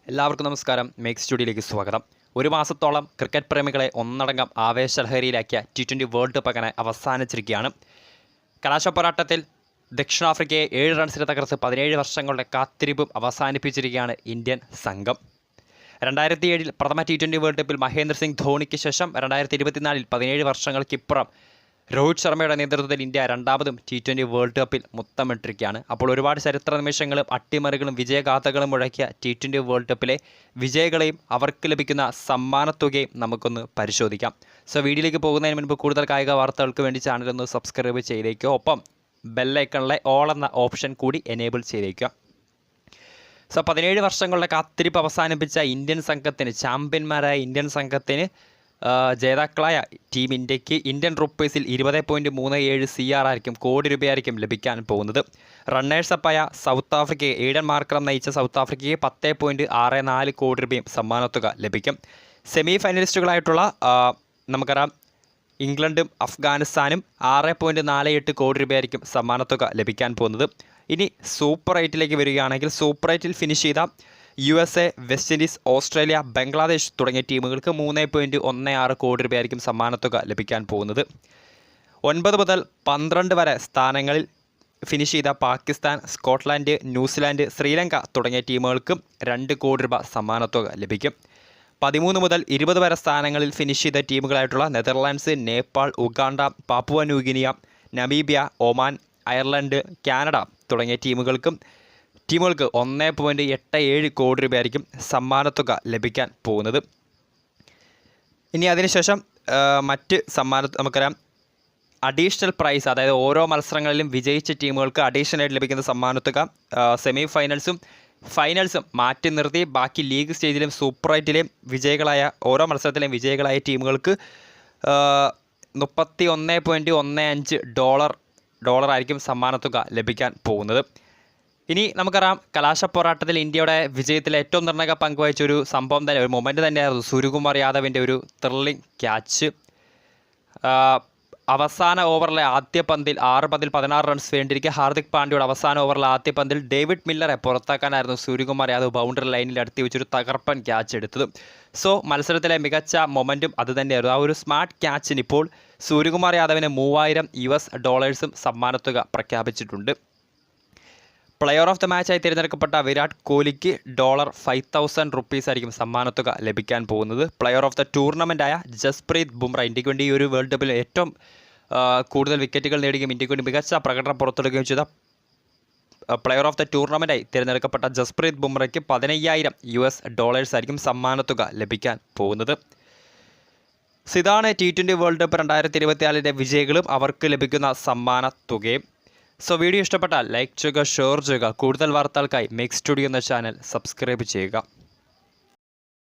എല്ലാവർക്കും നമസ്കാരം. മേക്ക് സ്റ്റുഡിയോയിലേക്ക് സ്വാഗതം. ഒരു മാസത്തോളം ക്രിക്കറ്റ് പ്രേമികളെ ഒന്നടങ്കം ആവേശലഹരിയിലാക്കിയ T20 വേൾഡ് കപ്പ് അങ്ങനെ അവസാനിച്ചിരിക്കുകയാണ്. കലാശപ്പോരാട്ടത്തിൽ ദക്ഷിണാഫ്രിക്കയെ 7 റൺസിന് തകർത്ത് 17 വർഷങ്ങളുടെ കാത്തിരിപ്പും അവസാനിപ്പിച്ചിരിക്കുകയാണ് ഇന്ത്യൻ സംഘം. 2007 പ്രഥമ T20 വേൾഡ് കപ്പിൽ മഹേന്ദ്ര സിംഗ് ധോണിക്ക് ശേഷം 2024 17 വർഷങ്ങൾക്കിപ്പുറം രോഹിത് ശർമ്മയുടെ നേതൃത്വത്തിൽ ഇന്ത്യ രണ്ടാമതും T20 വേൾഡ് കപ്പിൽ മുത്തമിട്ടിരിക്കുകയാണ്. അപ്പോൾ ഒരുപാട് ചരിത്ര നിമിഷങ്ങളും അട്ടിമറികളും വിജയഗാഥകളും മുഴക്കിയ T20 വേൾഡ് കപ്പിലെ വിജയികളെയും അവർക്ക് ലഭിക്കുന്ന സമ്മാനത്തുകയും നമുക്കൊന്ന് പരിശോധിക്കാം. സോ വീഡിയോയിലേക്ക് പോകുന്നതിന് മുൻപ് കൂടുതൽ കായിക വാർത്തകൾക്ക് വേണ്ടി ചാനലൊന്ന് സബ്സ്ക്രൈബ് ചെയ്തേക്കുക. ഒപ്പം ബെല്ലൈക്കണിലെ ഓൾ എന്ന ഓപ്ഷൻ കൂടി എനേബിൾ ചെയ്തേക്കുക. സോ 17 വർഷങ്ങളുടെ കാത്തിരിപ്പ് അവസാനിപ്പിച്ച ഇന്ത്യൻ സംഘത്തിന്, ചാമ്പ്യന്മാരായ ഇന്ത്യൻ സംഘത്തിന് ജേതാക്കളായ ടീം ഇന്ത്യക്ക് ഇന്ത്യൻ റുപ്പീസിൽ 20.37 CR ആയിരിക്കും, കോടി രൂപയായിരിക്കും ലഭിക്കാൻ പോകുന്നത്. റണ്ണേഴ്സപ്പായ സൗത്ത് ആഫ്രിക്കയെ ഏഡൻ മാർക്കറം നയിച്ച സൗത്ത് ആഫ്രിക്കയെ 10.64 കോടി രൂപയും സമ്മാനത്തുക ലഭിക്കും. സെമി ഫൈനലിസ്റ്റുകളായിട്ടുള്ള നമുക്കറിയാം ഇംഗ്ലണ്ടും അഫ്ഗാനിസ്ഥാനും 6.48 കോടി രൂപയായിരിക്കും സമ്മാനത്തുക ലഭിക്കാൻ പോകുന്നത്. ഇനി സൂപ്പർ 8ലേക്ക് വരികയാണെങ്കിൽ സൂപ്പർ 8ൽ ഫിനിഷ് ചെയ്ത USA, west Indies, Australia, Bangladesh തുടങ്ങിയ ടീമുകൾക്ക് 3.16 കോടി രൂപയായിരിക്കും സമ്മാനത്തുക ലഭിക്കാൻ പോകുന്നത്. 9 മുതൽ 12 വരെ സ്ഥാനങ്ങളിൽ ഫിനിഷ് ചെയ്ത പാകിസ്ഥാൻ, സ്കോട്ട്ലാൻഡ്, ന്യൂസിലാൻഡ്, ശ്രീലങ്ക തുടങ്ങിയ ടീമുകൾക്കും 2 കോടി രൂപ സമ്മാനത്തുക ലഭിക്കും. 13 മുതൽ 20 വരെ സ്ഥാനങ്ങളിൽ ഫിനിഷ് ചെയ്ത ടീമുകളായിട്ടുള്ള Netherlands, Nepal, Uganda, Papua New Guinea, Namibia, Oman, Ireland, Canada തുടങ്ങിയ ടീമുകൾക്ക് 1.87 കോടി രൂപയായിരിക്കും സമ്മാനത്തുക ലഭിക്കാൻ പോകുന്നത്. ഇനി അതിനുശേഷം മറ്റ് നമുക്കറിയാം അഡീഷണൽ പ്രൈസ്, അതായത് ഓരോ മത്സരങ്ങളിലും വിജയിച്ച ടീമുകൾക്ക് അഡീഷണലായിട്ട് ലഭിക്കുന്ന സമ്മാനത്തുക സെമി ഫൈനൽസും മാറ്റി നിർത്തി ബാക്കി ലീഗ് സ്റ്റേജിലും സൂപ്പർ 8ലെയും വിജയികളായ ഓരോ മത്സരത്തിലെയും വിജയികളായ ടീമുകൾക്ക് $31.15 ആയിരിക്കും സമ്മാനത്തുക ലഭിക്കാൻ പോകുന്നത്. ഇനി നമുക്കറിയാം കലാശപ്പോരാട്ടത്തിൽ ഇന്ത്യയുടെ വിജയത്തിൽ ഏറ്റവും നിർണായക പങ്കുവഹിച്ച ഒരു സംഭവം തന്നെ, ഒരു മൊമെൻറ്റ് തന്നെയായിരുന്നു സൂര്യകുമാർ യാദവിൻ്റെ ഒരു ത്രില്ലിംഗ് ക്യാച്ച്. അവസാന ഓവറിലെ ആദ്യ പന്തിൽ 6 പന്തിൽ 16 റൺസ് വേണ്ടിയിരിക്കെ ഹാർദിക് പാണ്ഡ്യയുടെ അവസാന ഓവറിലെ ആദ്യ പന്തിൽ ഡേവിഡ് മില്ലറെ പുറത്താക്കാനായിരുന്നു സൂര്യകുമാർ യാദവ് ബൗണ്ടറി ലൈനിൽ അടുത്ത് വെച്ചൊരു തകർപ്പൻ ക്യാച്ച് എടുത്തത്. സോ മത്സരത്തിലെ മികച്ച മൊമെൻറ്റും അത് തന്നെയായിരുന്നു. ആ ഒരു സ്മാർട്ട് ക്യാച്ചിന് ഇപ്പോൾ സൂര്യകുമാർ യാദവിന് $3000 സമ്മാനത്തുക പ്രഖ്യാപിച്ചിട്ടുണ്ട്. പ്ലെയർ ഓഫ് ദ മാച്ചായി തിരഞ്ഞെടുക്കപ്പെട്ട വിരാട് കോഹ്ലിക്ക് $5,000 ആയിരിക്കും സമ്മാനത്തുക ലഭിക്കാൻ പോകുന്നത്. പ്ലെയർ ഓഫ് ദ ടൂർണമെൻറ്റായ ജസ്പ്രീത് ബുംറ, ഇന്ത്യക്ക് വേണ്ടി ഈ ഒരു വേൾഡ് കപ്പിൽ ഏറ്റവും കൂടുതൽ വിക്കറ്റുകൾ നേടുകയും ഇന്ത്യക്ക് വേണ്ടി മികച്ച പ്രകടനം പുറത്തെടുക്കുകയും ചെയ്ത പ്ലെയർ ഓഫ് ദ ടൂർണമെൻറ്റായി തിരഞ്ഞെടുക്കപ്പെട്ട ജസ്പ്രീത് ബുംറയ്ക്ക് $15,000 ആയിരിക്കും സമ്മാനത്തുക ലഭിക്കാൻ പോകുന്നത്. ഇതാണ് T20 വേൾഡ് കപ്പ് 2024 വിജയികളും അവർക്ക് ലഭിക്കുന്ന സമ്മാന തുകയും. സോ വീഡിയോ ഇഷ്ടപ്പെട്ടാൽ ലൈക്ക് ചെയ്യുക, ഷെയർ ചെയ്യുക. കൂടുതൽ വാർത്തകൾക്കായി മേക്ക് സ്റ്റുഡിയോ എന്ന ചാനൽ സബ്സ്ക്രൈബ് ചെയ്യുക.